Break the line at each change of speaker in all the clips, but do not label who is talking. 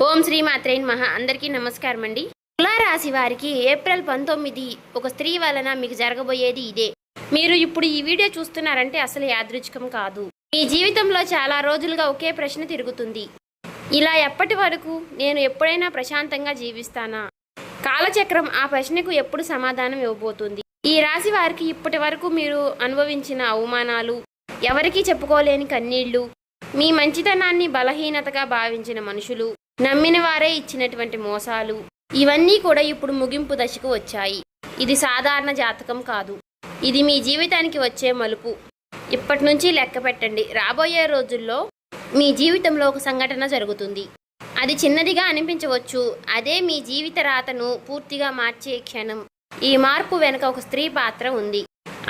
ఓం శ్రీ మాత్రే నమః. అందరికీ నమస్కారం అండి. తులారాశి వారికి ఏప్రిల్ 19 ఒక స్త్రీ వలన మీకు జరగబోయేది ఇదే. మీరు ఇప్పుడు ఈ వీడియో చూస్తున్నారంటే అసలు యాదృచ్ఛికం కాదు. మీ జీవితంలో చాలా రోజులుగా ఒకే ప్రశ్న తిరుగుతుంది. ఇలా ఎప్పటి వరకు నేను ఎప్పుడైనా ప్రశాంతంగా జీవిస్తానా? కాలచక్రం ఆ ప్రశ్నకు ఎప్పుడు సమాధానం ఇవ్వబోతుంది? ఈ రాశి వారికి ఇప్పటి వరకు మీరు అనుభవించిన అవమానాలు, ఎవరికీ చెప్పుకోలేని కన్నీళ్లు, మీ మంచితనాన్ని బలహీనతగా భావించిన మనుషులు, నమ్మిన వారే ఇచ్చినటువంటి మోసాలు, ఇవన్నీ కూడా ఇప్పుడు ముగింపు దశకు వచ్చాయి. ఇది సాధారణ జాతకం కాదు. ఇది మీ జీవితానికి వచ్చే మలుపు. ఇప్పటి నుంచి లెక్క పెట్టండి. రాబోయే రోజుల్లో మీ జీవితంలో ఒక సంఘటన జరుగుతుంది. అది చిన్నదిగా అనిపించవచ్చు. అదే మీ జీవిత రాతను పూర్తిగా మార్చే క్షణం. ఈ మార్పు వెనుక ఒక స్త్రీ పాత్ర ఉంది.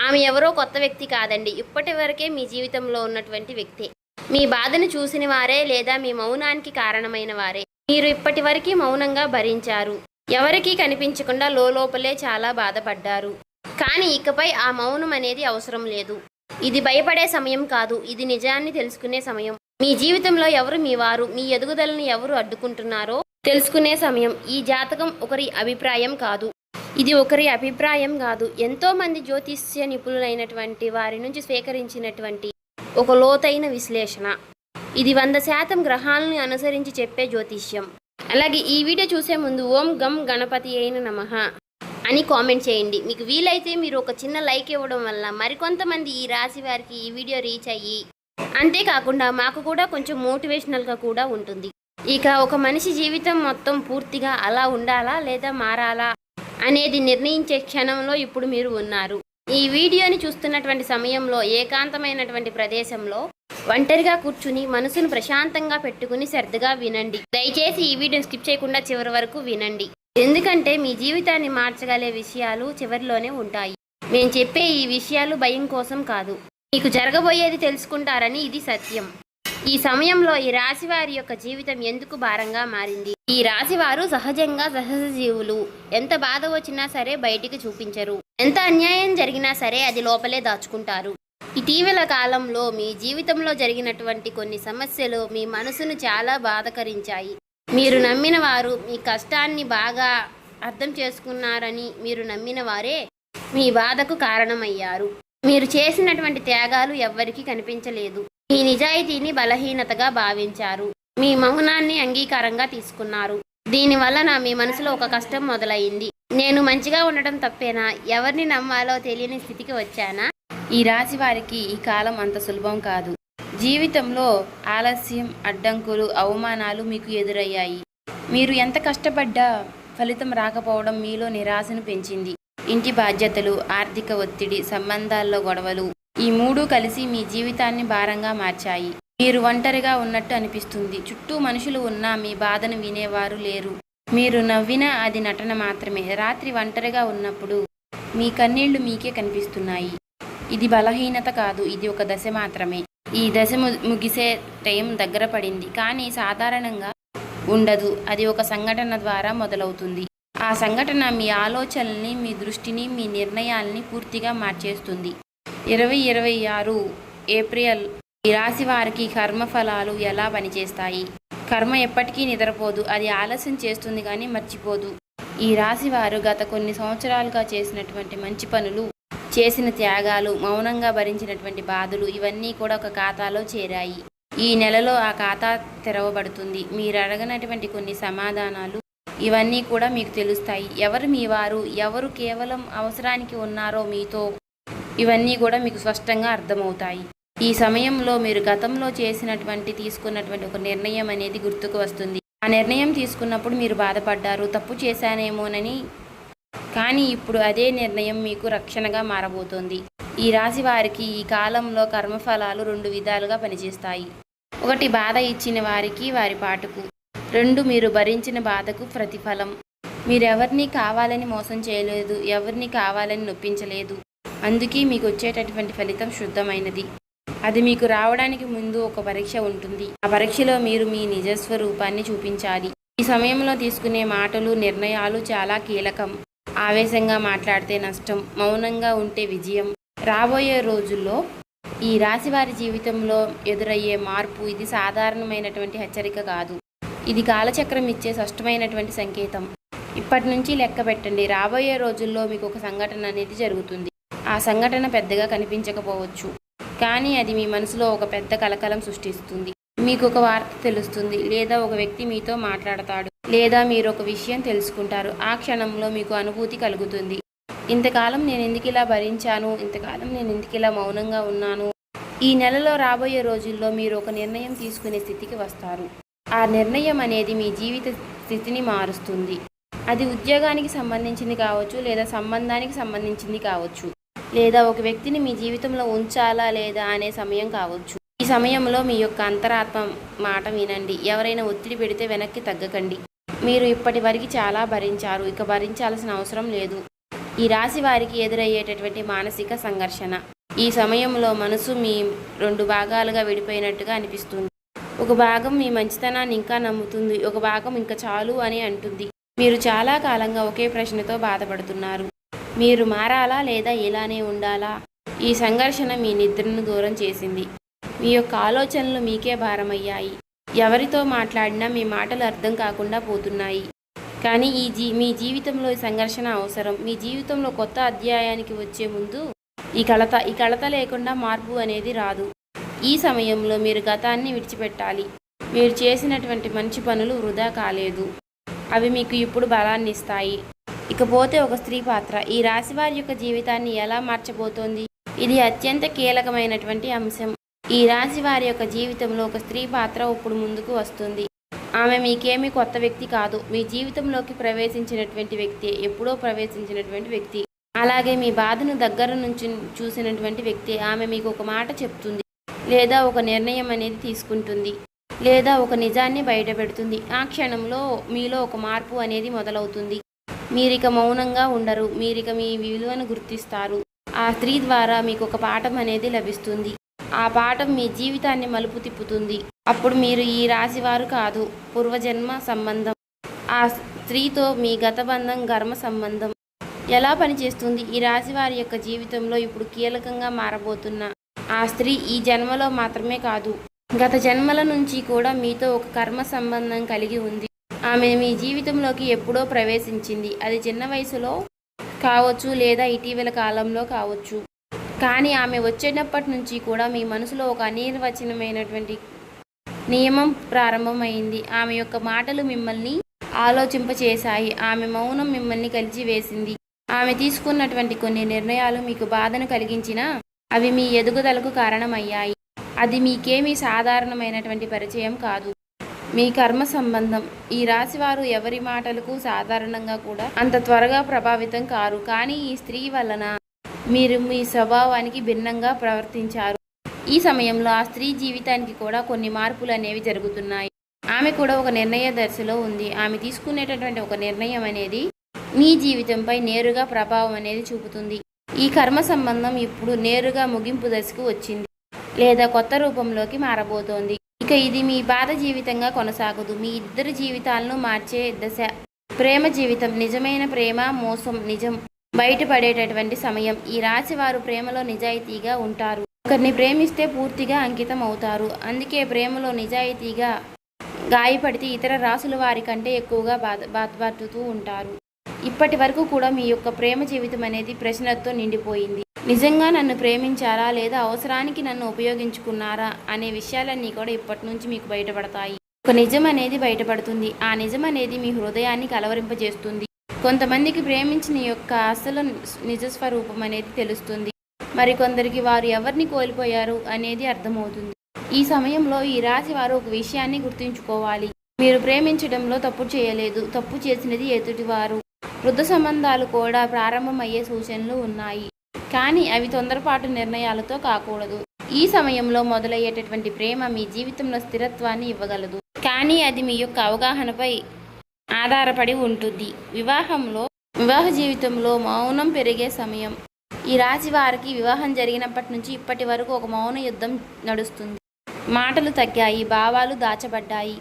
ఆమె ఎవరో కొత్త వ్యక్తి కాదండి. ఇప్పటి వరకే మీ జీవితంలో ఉన్నటువంటి వ్యక్తే. మీ బాధను చూసిన వారే లేదా మీ మౌనానికి కారణమైన వారే. మీరు ఇప్పటి వరకు మౌనంగా భరించారు. ఎవరికీ కనిపించకుండా లోపలే చాలా బాధపడ్డారు. కానీ ఇకపై ఆ మౌనం అనేది అవసరం లేదు. ఇది భయపడే సమయం కాదు. ఇది నిజాన్ని తెలుసుకునే సమయం. మీ జీవితంలో ఎవరు మీ వారు, మీ ఎదుగుదలను ఎవరు అడ్డుకుంటున్నారో తెలుసుకునే సమయం. ఈ జాతకం ఒకరి అభిప్రాయం కాదు. ఇది ఒకరి అభిప్రాయం కాదు. ఎంతోమంది జ్యోతిష్య నిపుణులైనటువంటి వారి నుంచి స్వీకరించినటువంటి ఒక లోతైన విశ్లేషణ. ఇది 100% గ్రహాలను అనుసరించి చెప్పే జ్యోతిష్యం. అలాగే ఈ వీడియో చూసే ముందు ఓం గం గణపతి అయిన నమః అని కామెంట్ చేయండి. మీకు వీలైతే మీరు ఒక చిన్న లైక్ ఇవ్వడం వల్ల మరికొంతమంది ఈ రాశి వారికి ఈ వీడియో రీచ్ అయ్యి, అంతేకాకుండా మాకు కూడా కొంచెం మోటివేషనల్గా కూడా ఉంటుంది. ఇక ఒక మనిషి జీవితం మొత్తం పూర్తిగా అలా ఉండాలా లేదా మారాలా అనేది నిర్ణయించే క్షణంలో ఇప్పుడు మీరు ఉన్నారు. ఈ వీడియోని చూస్తున్నటువంటి సమయంలో ఏకాంతమైనటువంటి ప్రదేశంలో ఒంటరిగా కూర్చుని మనసును ప్రశాంతంగా పెట్టుకుని శ్రద్ధగా వినండి. దయచేసి ఈ వీడియోని స్కిప్ చేయకుండా చివరి వరకు వినండి. ఎందుకంటే మీ జీవితాన్ని మార్చగలే విషయాలు చివరిలోనే ఉంటాయి. మేము చెప్పే ఈ విషయాలు భయం కోసం కాదు, మీకు జరగబోయేది తెలుసుకుంటారని. ఇది సత్యం. ఈ సమయంలో ఈ రాశి వారి యొక్క జీవితం ఎందుకు భారంగా మారింది? ఈ రాశి వారు సహజంగా సహజ జీవులు. ఎంత బాధ వచ్చినా సరే బయటికి చూపించరు. ఎంత అన్యాయం జరిగినా సరే అది లోపలే దాచుకుంటారు. ఇటీవల కాలంలో మీ జీవితంలో జరిగినటువంటి కొన్ని సమస్యలు మీ మనసును చాలా బాధకరించాయి. మీరు నమ్మిన వారు మీ కష్టాన్ని బాగా అర్థం చేసుకున్నారని మీరు నమ్మిన వారే మీ బాధకు కారణమయ్యారు. మీరు చేసినటువంటి త్యాగాలు ఎవ్వరికీ కనిపించలేదు. మీ నిజాయితీని బలహీనతగా భావించారు. మీ మౌనాన్ని అంగీకారంగా తీసుకున్నారు. దీనివలన మీ మనసులో ఒక కష్టం మొదలైంది. నేను మంచిగా ఉండటం తప్పేనా? ఎవరిని నమ్మాలో తెలియని స్థితికి వచ్చానా? ఈ రాశి వారికి ఈ కాలం అంత సులభం కాదు. జీవితంలో ఆలస్యం, అడ్డంకులు, అవమానాలు మీకు ఎదురయ్యాయి. మీరు ఎంత కష్టపడ్డా ఫలితం రాకపోవడం మీలో నిరాశను పెంచింది. ఇంటి బాధ్యతలు, ఆర్థిక ఒత్తిడి, సంబంధాల్లో గొడవలు, ఈ మూడు కలిసి మీ జీవితాన్ని భారంగా మార్చాయి. మీరు ఒంటరిగా ఉన్నట్టు అనిపిస్తుంది. చుట్టూ మనుషులు ఉన్నా మీ బాధను వినేవారు లేరు. మీరు నవ్వినా అది నటన మాత్రమే. రాత్రి ఒంటరిగా ఉన్నప్పుడు మీ కన్నీళ్లు మీకే కనిపిస్తున్నాయి. ఇది బలహీనత కాదు, ఇది ఒక దశ మాత్రమే. ఈ దశ ముగిసే టైం దగ్గర పడింది. కానీ సాధారణంగా ఉండదు. అది ఒక సంఘటన ద్వారా మొదలవుతుంది. ఆ సంఘటన మీ ఆలోచనల్ని, మీ దృష్టిని, మీ నిర్ణయాల్ని పూర్తిగా మార్చేస్తుంది. 2026 ఏప్రిల్ ఈ రాశి వారికి కర్మఫలాలు ఎలా పనిచేస్తాయి? కర్మ ఎప్పటికీ నిద్రపోదు. అది ఆలస్యం చేస్తుంది కానీ మర్చిపోదు. ఈ రాశి వారు గత కొన్ని సంవత్సరాలుగా చేసినటువంటి మంచి పనులు, చేసిన త్యాగాలు, మౌనంగా భరించినటువంటి బాధలు, ఇవన్నీ కూడా ఒక ఖాతాలో చేరాయి. ఈ నెలలో ఆ ఖాతా తెరవబడుతుంది. మీరు అడగనటువంటి కొన్ని సమాధానాలు ఇవన్నీ కూడా మీకు తెలుస్తాయి. ఎవరు మీ వారు, ఎవరు కేవలం అవసరానికి ఉన్నారో మీతో, ఇవన్నీ కూడా మీకు స్పష్టంగా అర్థమవుతాయి. ఈ సమయంలో మీరు గతంలో తీసుకున్నటువంటి ఒక నిర్ణయం అనేది గుర్తుకు వస్తుంది. ఆ నిర్ణయం తీసుకున్నప్పుడు మీరు బాధపడ్డారు, తప్పు చేశానేమోనని. కానీ ఇప్పుడు అదే నిర్ణయం మీకు రక్షణగా మారబోతోంది. ఈ రాశి వారికి ఈ కాలంలో కర్మఫలాలు 2 విధాలుగా పనిచేస్తాయి. 1 బాధ ఇచ్చిన వారికి వారి పాటుకు, 2 మీరు భరించిన బాధకు ప్రతిఫలం. మీరెవరిని కావాలని మోసం చేయలేదు, ఎవరిని కావాలని నొప్పించలేదు. అందుకే మీకు వచ్చేటటువంటి ఫలితం శుద్ధమైనది. అది మీకు రావడానికి ముందు ఒక పరీక్ష ఉంటుంది. ఆ పరీక్షలో మీరు మీ నిజస్వరూపాన్ని చూపించాలి. ఈ సమయంలో తీసుకునే మాటలు, నిర్ణయాలు చాలా కీలకం. ఆవేశంగా మాట్లాడితే నష్టం, మౌనంగా ఉంటే విజయం. రాబోయే రోజుల్లో ఈ రాశివారి జీవితంలో ఎదురయ్యే మార్పు ఇది సాధారణమైనటువంటి హెచ్చరిక కాదు. ఇది కాలచక్రం ఇచ్చే స్పష్టమైనటువంటి సంకేతం. ఇప్పటి నుంచి లెక్క పెట్టండి. రాబోయే రోజుల్లో మీకు ఒక సంఘటన అనేది జరుగుతుంది. ఆ సంఘటన పెద్దగా కనిపించకపోవచ్చు, కానీ అది మీ మనసులో ఒక పెద్ద కలకలం సృష్టిస్తుంది. మీకు ఒక వార్త తెలుస్తుంది, లేదా ఒక వ్యక్తి మీతో మాట్లాడతాడు, లేదా మీరు ఒక విషయం తెలుసుకుంటారు. ఆ క్షణంలో మీకు అనుభూతి కలుగుతుంది. ఇంతకాలం నేను ఎందుకు ఇలా భరించాను, ఇంతకాలం నేను ఎందుకు ఇలా మౌనంగా ఉన్నాను. ఈ నెలలో రాబోయే రోజుల్లో మీరు ఒక నిర్ణయం తీసుకునే స్థితికి వస్తారు. ఆ నిర్ణయం అనేది మీ జీవిత స్థితిని మారుస్తుంది. అది ఉద్యోగానికి సంబంధించింది కావచ్చు, లేదా సంబంధానికి సంబంధించింది కావచ్చు, లేదా ఒక వ్యక్తిని మీ జీవితంలో ఉంచాలా లేదా అనే సమయం కావచ్చు. ఈ సమయంలో మీ యొక్క అంతరాత్మ మాట వినండి. ఎవరైనా ఒత్తిడి పెడితే వెనక్కి తగ్గకండి. మీరు ఇప్పటి వరకు చాలా భరించారు, ఇక భరించాల్సిన అవసరం లేదు. ఈ రాశి వారికి ఎదురయ్యేటటువంటి మానసిక సంఘర్షణ. ఈ సమయంలో మనసు మీ 2 భాగాలుగా విడిపోయినట్టుగా అనిపిస్తుంది. ఒక భాగం మీ మంచితనాన్ని ఇంకా నమ్ముతుంది, ఒక భాగం ఇంకా చాలు అని అంటుంది. మీరు చాలా కాలంగా ఒకే ప్రశ్నతో బాధపడుతున్నారు. మీరు మారాలా లేదా ఇలానే ఉండాలా? ఈ సంఘర్షణ మీ నిద్రను దూరం చేసింది. మీ యొక్క ఆలోచనలు మీకే భారమయ్యాయి. ఎవరితో మాట్లాడినా మీ మాటలు అర్థం కాకుండా పోతున్నాయి. కానీ మీ జీవితంలో ఈ సంఘర్షణ అవసరం. మీ జీవితంలో కొత్త అధ్యాయానికి వచ్చే ముందు ఈ కలత లేకుండా మార్పు అనేది రాదు. ఈ సమయంలో మీరు గతాన్ని విడిచిపెట్టాలి. మీరు చేసినటువంటి మంచి పనులు వృధా కాలేదు. అవి మీకు ఇప్పుడు బలాన్ని ఇస్తాయి. ఇకపోతే ఒక స్త్రీ పాత్ర ఈ రాశి వారి యొక్క జీవితాన్ని ఎలా మార్చబోతోంది? ఇది అత్యంత కీలకమైనటువంటి అంశం. ఈ రాశి వారి యొక్క జీవితంలో ఒక స్త్రీ పాత్ర ఇప్పుడు ముందుకు వస్తుంది. ఆమె మీకేమీ కొత్త వ్యక్తి కాదు. మీ జీవితంలోకి ప్రవేశించినటువంటి వ్యక్తి, ఎప్పుడో ప్రవేశించినటువంటి వ్యక్తి. అలాగే మీ బాధను దగ్గర నుంచి చూసినటువంటి వ్యక్తి. ఆమె మీకు ఒక మాట చెప్తుంది, లేదా ఒక నిర్ణయం అనేది తీసుకుంటుంది, లేదా ఒక నిజాన్ని బయటపెడుతుంది. ఆ క్షణంలో మీలో ఒక మార్పు అనేది మొదలవుతుంది. మీరిక మౌనంగా ఉండరు. మీరిక మీ విలువను గుర్తిస్తారు. ఆ స్త్రీ ద్వారా మీకు ఒక పాఠం అనేది లభిస్తుంది. ఆ పాఠం మీ జీవితాన్ని మలుపు తిప్పుతుంది. అప్పుడు మీరు ఈ రాశివారు కాదు, పూర్వజన్మ సంబంధం. ఆ స్త్రీతో మీ గత బంధం, కర్మ సంబంధం ఎలా పనిచేస్తుంది? ఈ రాశి వారి యొక్క జీవితంలో ఇప్పుడు కీలకంగా మారబోతున్న ఆ స్త్రీ ఈ జన్మలో మాత్రమే కాదు, గత జన్మల నుంచి కూడా మీతో ఒక కర్మ సంబంధం కలిగి ఉంది. ఆమె మీ జీవితంలోకి ఎప్పుడో ప్రవేశించింది. అది చిన్న వయసులో కావచ్చు, లేదా ఇటీవల కాలంలో కావచ్చు. కానీ ఆమె వచ్చేటప్పటి నుంచి కూడా మీ మనసులో ఒక అనిర్వచనమైనటువంటి నియమం ప్రారంభమైంది. ఆమె యొక్క మాటలు మిమ్మల్ని ఆలోచింపచేశాయి. ఆమె మౌనం మిమ్మల్ని కలిచివేసింది. ఆమె తీసుకున్నటువంటి కొన్ని నిర్ణయాలు మీకు బాధను కలిగించినా అవి మీ ఎదుగుదలకు కారణమయ్యాయి. అది మీకేమీ సాధారణమైనటువంటి పరిచయం కాదు, మీ కర్మ సంబంధం. ఈ రాశివారు ఎవరి మాటలకు సాధారణంగా కూడా అంత త్వరగా ప్రభావితం కారు. కానీ ఈ స్త్రీ వలన మీరు మీ స్వభావానికి భిన్నంగా ప్రవర్తించారు. ఈ సమయంలో ఆ స్త్రీ జీవితానికి కూడా కొన్ని మార్పులు అనేవి జరుగుతున్నాయి. ఆమె కూడా ఒక నిర్ణయ దశలో ఉంది. ఆమె తీసుకునేటటువంటి ఒక నిర్ణయం అనేది మీ జీవితంపై నేరుగా ప్రభావం అనేది చూపుతుంది. ఈ కర్మ సంబంధం ఇప్పుడు నేరుగా ముగింపు దశకు వచ్చింది, లేదా కొత్త రూపంలోకి మారబోతోంది. ఇక ఇది మీ బాధ జీవితంగా కొనసాగదు, మీ ఇద్దరి జీవితాలను మార్చే దశ. ప్రేమ జీవితం, నిజమైన ప్రేమ, మోసం, నిజం బయటపడేటటువంటి సమయం. ఈ రాశి వారు ప్రేమలో నిజాయితీగా ఉంటారు. ఒకరిని ప్రేమిస్తే పూర్తిగా అంకితం అవుతారు. అందుకే ప్రేమలో నిజాయితీగా గాయపడితే ఇతర రాశుల వారి కంటే ఎక్కువగా బాధపడుతూ ఉంటారు. ఇప్పటి వరకు కూడా మీ యొక్క ప్రేమ జీవితం అనేది ప్రశ్నలతో నిండిపోయింది. నిజంగా నన్ను ప్రేమించారా, లేదా అవసరానికి నన్ను ఉపయోగించుకున్నారా అనే విషయాలన్నీ కూడా ఇప్పటి నుంచి మీకు బయటపడతాయి. ఒక నిజం అనేది బయటపడుతుంది. ఆ నిజం అనేది మీ హృదయాన్ని కలవరింపజేస్తుంది. కొంతమందికి ప్రేమించిన యొక్క అసలు నిజస్వరూపం అనేది తెలుస్తుంది. మరికొందరికి వారు ఎవరిని కోల్పోయారు అనేది అర్థమవుతుంది. ఈ సమయంలో ఈ రాశి వారు ఒక విషయాన్ని గుర్తుంచుకోవాలి. మీరు ప్రేమించడంలో తప్పు చేయలేదు, తప్పు చేసినది ఎదుటివారు. వృద్ధ సంబంధాలు కూడా ప్రారంభమయ్యే సూచనలు ఉన్నాయి, కానీ అవి తొందరపాటు నిర్ణయాలతో కాకూడదు. ఈ సమయంలో మొదలయ్యేటటువంటి ప్రేమ మీ జీవితంలో స్థిరత్వాన్ని ఇవ్వగలదు, కానీ అది మీ యొక్క అవగాహనపై ఆధారపడి ఉంటుంది. వివాహ జీవితంలో మౌనం పెరిగే సమయం. ఈ రాశి వారికి వివాహం జరిగినప్పటి నుంచి ఇప్పటి వరకు ఒక మౌన యుద్ధం నడుస్తుంది. మాటలు తగ్గాయి, భావాలు దాచబడ్డాయి,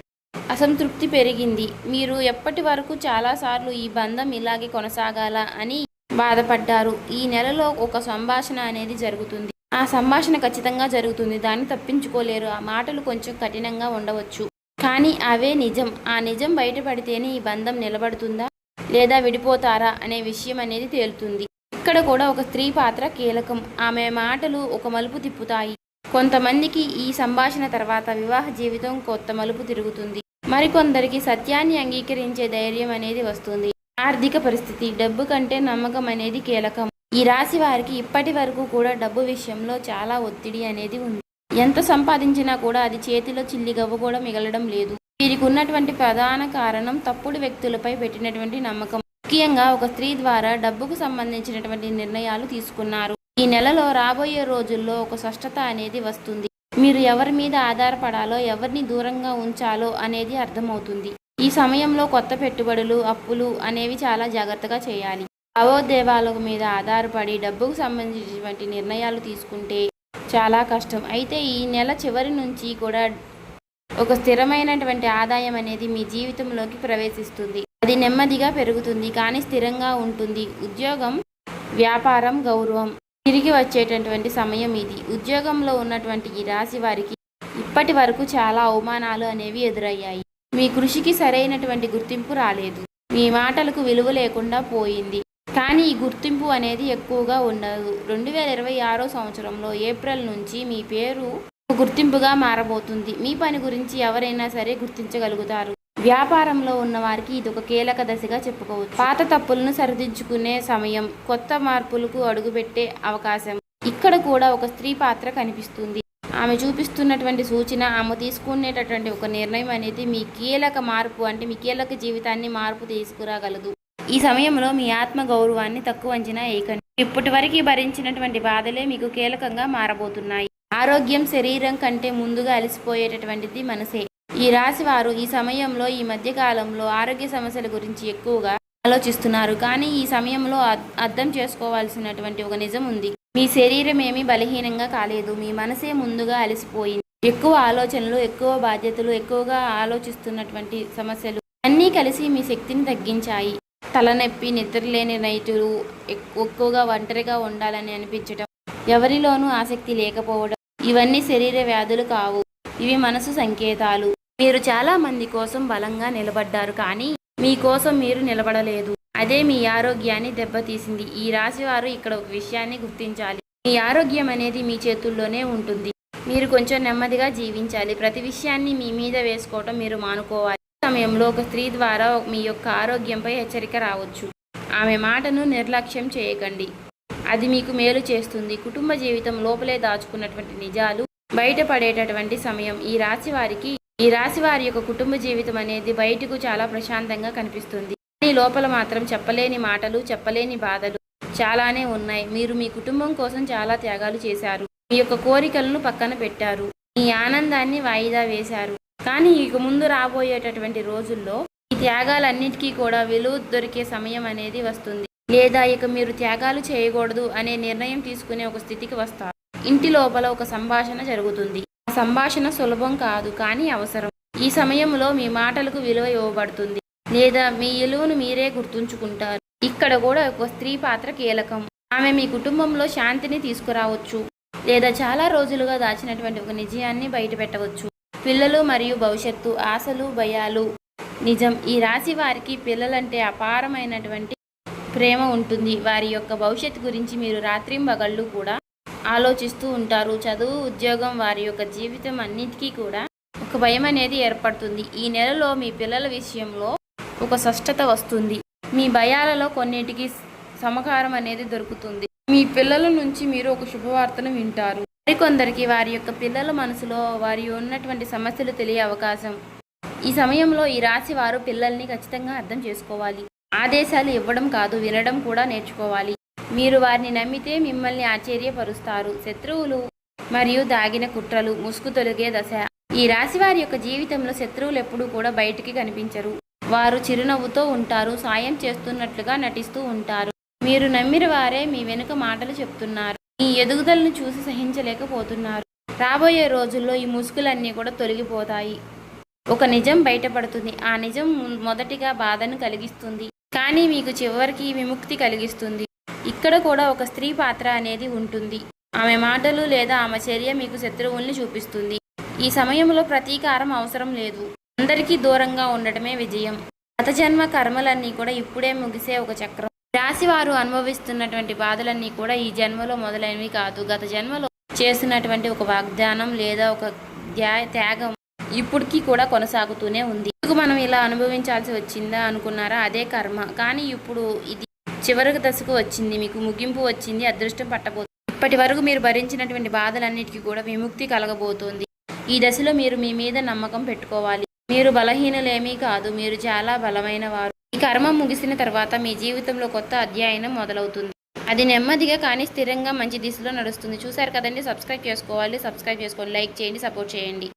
అసంతృప్తి పెరిగింది. మీరు ఎప్పటి వరకు చాలాసార్లు ఈ బంధం ఇలాగే కొనసాగాల అని బాధపడ్డారు. ఈ నెలలో ఒక సంభాషణ అనేది జరుగుతుంది. ఆ సంభాషణ ఖచ్చితంగా జరుగుతుంది, దాన్ని తప్పించుకోలేరు. ఆ మాటలు కొంచెం కఠినంగా ఉండవచ్చు, కానీ అవే నిజం. ఆ నిజం బయటపడితేనే ఈ బంధం నిలబడుతుందా లేదా విడిపోతారా అనే విషయం అనేది తేలుతుంది. ఇక్కడ కూడా ఒక స్త్రీ పాత్ర కీలకం. ఆమె మాటలు ఒక మలుపు తిప్పుతాయి. కొంతమందికి ఈ సంభాషణ తర్వాత వివాహ జీవితం కొత్త మలుపు తిరుగుతుంది. మరికొందరికి సత్యాన్ని అంగీకరించే ధైర్యం అనేది వస్తుంది. ఆర్థిక పరిస్థితి, డబ్బు కంటే నమ్మకం అనేది కీలకం. ఈ రాశి వారికి ఇప్పటి వరకు కూడా డబ్బు విషయంలో చాలా ఒత్తిడి అనేది ఉంది. ఎంత సంపాదించినా కూడా అది చేతిలో చిల్లిగవ్వ కూడా మిగలడం లేదు. వీరికి ఉన్నటువంటి ప్రధాన కారణం తప్పుడు వ్యక్తులపై పెట్టినటువంటి నమ్మకం. ముఖ్యంగా ఒక స్త్రీ ద్వారా డబ్బుకు సంబంధించినటువంటి నిర్ణయాలు తీసుకున్నారు. ఈ నెలలో రాబోయే రోజుల్లో ఒక స్పష్టత అనేది వస్తుంది. మీరు ఎవరి మీద ఆధారపడాలో, ఎవరిని దూరంగా ఉంచాలో అనేది అర్థమవుతుంది. ఈ సమయంలో కొత్త పెట్టుబడులు, అప్పులు అనేవి చాలా జాగ్రత్తగా చేయాలి. భావోద్వేగాల మీద ఆధారపడి డబ్బుకు సంబంధించినటువంటి నిర్ణయాలు తీసుకుంటే చాలా కష్టం. అయితే ఈ నెల చివరి నుంచి కూడా ఒక స్థిరమైనటువంటి ఆదాయం అనేది మీ జీవితంలోకి ప్రవేశిస్తుంది. అది నెమ్మదిగా పెరుగుతుంది, కానీ స్థిరంగా ఉంటుంది. ఉద్యోగం, వ్యాపారం, గౌరవం తిరిగి వచ్చేటటువంటి సమయం ఇది. ఉద్యోగంలో ఉన్నటువంటి ఈ రాశి వారికి ఇప్పటి వరకు చాలా అవమానాలు అనేవి ఎదురయ్యాయి. మీ కృషికి సరైనటువంటి గుర్తింపు రాలేదు. మీ మాటలకు విలువ లేకుండా పోయింది. కానీ ఈ గుర్తింపు అనేది ఎక్కువగా ఉండదు. 2026 సంవత్సరంలో ఏప్రిల్ నుంచి మీ పేరు గుర్తింపుగా మారబోతుంది. మీ పని గురించి ఎవరైనా సరే గుర్తించగలుగుతారు. వ్యాపారంలో ఉన్న వారికి ఇది ఒక కీలక దశగా చెప్పుకోవచ్చు. పాత తప్పులను సరిదిద్దుకునే సమయం, కొత్త మార్పులకు అడుగుపెట్టే అవకాశం. ఇక్కడ కూడా ఒక స్త్రీ పాత్ర కనిపిస్తుంది. ఆమె చూపిస్తున్నటువంటి సూచన, ఆమె తీసుకునేటటువంటి ఒక నిర్ణయం అనేది మీ కీలక మార్పు, అంటే మీ కీలక జీవితాన్ని మార్పు తీసుకురాగలదు. ఈ సమయంలో మీ ఆత్మ గౌరవాన్ని తక్కువ అంచనా వేయకండి. ఇప్పటి వరకు భరించినటువంటి బాధలే మీకు కీలకంగా మారబోతున్నాయి. ఆరోగ్యం శరీరం కంటే ముందుగా అలసిపోయేటటువంటిది మనసే. ఈ రాశి వారు ఈ సమయంలో, ఈ మధ్య కాలంలో ఆరోగ్య సమస్యల గురించి ఎక్కువగా ఆలోచిస్తున్నారు. కానీ ఈ సమయంలో అర్థం చేసుకోవాల్సినటువంటి ఒక నిజం ఉంది. మీ శరీరం ఏమీ బలహీనంగా కాలేదు. మీ మనసే ముందుగా అలసిపోయింది. ఎక్కువ ఆలోచనలు, ఎక్కువ బాధ్యతలు, ఎక్కువగా ఆలోచిస్తున్నటువంటి సమస్యలు అన్నీ కలిసి మీ శక్తిని తగ్గించాయి. తలనొప్పి, నిద్రలేని నైటులు, ఎక్కువగా ఒంటరిగా ఉండాలని అనిపించడం, ఎవరిలోనూ ఆసక్తి లేకపోవడం, ఇవన్నీ శరీర వ్యాధులు కావు. ఇవి మనసు సంకేతాలు. మీరు చాలా మంది కోసం బలంగా నిలబడ్డారు, కానీ మీకోసం మీరు నిలబడలేదు. అదే మీ ఆరోగ్యాన్ని దెబ్బతీసింది. ఈ రాశి వారు ఇక్కడ ఒక విషయాన్ని గుర్తించాలి. మీ ఆరోగ్యం అనేది మీ చేతుల్లోనే ఉంటుంది. మీరు కొంచెం నెమ్మదిగా జీవించాలి. ప్రతి విషయాన్ని మీ మీద వేసుకోవటం మీరు మానుకోవాలి. సమయంలో ఒక స్త్రీ ద్వారా మీ యొక్క ఆరోగ్యంపై హెచ్చరిక రావచ్చు. ఆమె మాటను నిర్లక్ష్యం చేయకండి. అది మీకు మేలు చేస్తుంది. కుటుంబ జీవితం లోపలే దాచుకున్నటువంటి నిజాలు బయటపడేటటువంటి సమయం. ఈ రాశి వారి యొక్క కుటుంబ జీవితం అనేది బయటకు చాలా ప్రశాంతంగా కనిపిస్తుంది. కానీ లోపల మాత్రం చెప్పలేని మాటలు, చెప్పలేని బాధలు చాలానే ఉన్నాయి. మీరు మీ కుటుంబం కోసం చాలా త్యాగాలు చేశారు. మీ యొక్క కోరికలను పక్కన పెట్టారు. మీ ఆనందాన్ని వాయిదా వేశారు. కానీ ఇక ముందు రాబోయేటటువంటి రోజుల్లో ఈ త్యాగాలన్నిటికీ కూడా విలువ దొరికే సమయం అనేది వస్తుంది. లేదా ఇక మీరు త్యాగాలు చేయకూడదు అనే నిర్ణయం తీసుకునే ఒక స్థితికి వస్తారు. ఇంటి లోపల ఒక సంభాషణ జరుగుతుంది. ఆ సంభాషణ సులభం కాదు, కానీ అవసరం. ఈ సమయంలో మీ మాటలకు విలువ ఇవ్వబడుతుంది, లేదా మీ విలువను మీరే గుర్తుంచుకుంటారు. ఇక్కడ కూడా ఒక స్త్రీ పాత్ర కీలకం. ఆమె మీ కుటుంబంలో శాంతిని తీసుకురావచ్చు, లేదా చాలా రోజులుగా దాచినటువంటి ఒక నిజాన్ని బయట పెట్టవచ్చు. పిల్లలు మరియు భవిష్యత్తు, ఆశలు, భయాలు నిజం. ఈ రాశి వారికి పిల్లలంటే అపారమైనటువంటి ప్రేమ ఉంటుంది. వారి యొక్క భవిష్యత్తు గురించి మీరు రాత్రింబగళ్ళు కూడా ఆలోచిస్తూ ఉంటారు. చదువు, ఉద్యోగం, వారి యొక్క జీవితం అన్నిటికీ కూడా ఒక భయం అనేది ఏర్పడుతుంది. ఈ నెలలో మీ పిల్లల విషయంలో ఒక స్పష్టత వస్తుంది. మీ భయాలలో కొన్నిటికి సమాచారం అనేది దొరుకుతుంది. మీ పిల్లల నుంచి మీరు ఒక శుభవార్తను వింటారు. మరికొందరికి వారి యొక్క పిల్లల మనసులో వారి ఉన్నటువంటి సమస్యలు తెలియ అవకాశం. ఈ సమయంలో ఈ రాశి వారు పిల్లల్ని ఖచ్చితంగా అర్థం చేసుకోవాలి. ఆదేశాలు ఇవ్వడం కాదు, వినడం కూడా నేర్చుకోవాలి. మీరు వారిని నమ్మితే మిమ్మల్ని ఆశ్చర్యపరుస్తారు. శత్రువులు మరియు దాగిన కుట్రలు ముసుగు తొలగే దశ. ఈ రాశి వారి యొక్క జీవితంలో శత్రువులు ఎప్పుడూ కూడా బయటికి కనిపించరు. వారు చిరునవ్వుతో ఉంటారు, సాయం చేస్తున్నట్లుగా నటిస్తూ ఉంటారు. మీరు నమ్మిన వారే మీ వెనుక మాటలు చెప్తున్నారు. మీ ఎదుగుదలను చూసి సహించలేకపోతున్నారు. రాబోయే రోజుల్లో ఈ ముసుగులన్నీ కూడా తొలగిపోతాయి. ఒక నిజం బయటపడుతుంది. ఆ నిజం మొదటిగా బాధను కలిగిస్తుంది, కానీ మీకు చివరికి విముక్తి కలిగిస్తుంది. ఇక్కడ కూడా ఒక స్త్రీ పాత్ర అనేది ఉంటుంది. ఆమె మాటలు లేదా ఆమె చర్య మీకు శత్రువుల్ని చూపిస్తుంది. ఈ సమయంలో ప్రతీకారం అవసరం లేదు. అందరికీ దూరంగా ఉండటమే విజయం. గత జన్మ కర్మలన్నీ కూడా ఇప్పుడే ముగిసే ఒక చక్రం. రాశివారు అనుభవిస్తున్నటువంటి బాధలన్నీ కూడా ఈ జన్మలో మొదలైనవి కాదు. గత జన్మలో చేసినటువంటి ఒక వాగ్దానం లేదా ఒక త్యాగం ఇప్పటికీ కూడా కొనసాగుతూనే ఉంది. ఎందుకు మనం ఇలా అనుభవించాల్సి వచ్చిందా అనుకున్నారా? అదే కర్మ. కానీ ఇప్పుడు ఇది చివరి దశకు వచ్చింది, మీకు ముగింపు వచ్చింది, అదృష్టం పట్టబోతుంది. ఇప్పటి వరకు మీరు భరించినటువంటి బాధలన్నిటికీ కూడా విముక్తి కలగబోతోంది. ఈ దశలో మీరు మీ మీద నమ్మకం పెట్టుకోవాలి. మీరు బలహీనలేమీ కాదు, మీరు చాలా బలమైన వారు. ఈ కర్మ ముగిసిన తర్వాత మీ జీవితంలో కొత్త అధ్యాయం మొదలవుతుంది. అది నెమ్మదిగా కానీ స్థిరంగా మంచి దిశలో నడుస్తుంది. చూశారు కదండి, సబ్స్క్రైబ్ చేసుకోవాలి, లైక్ చేయండి, సపోర్ట్ చేయండి.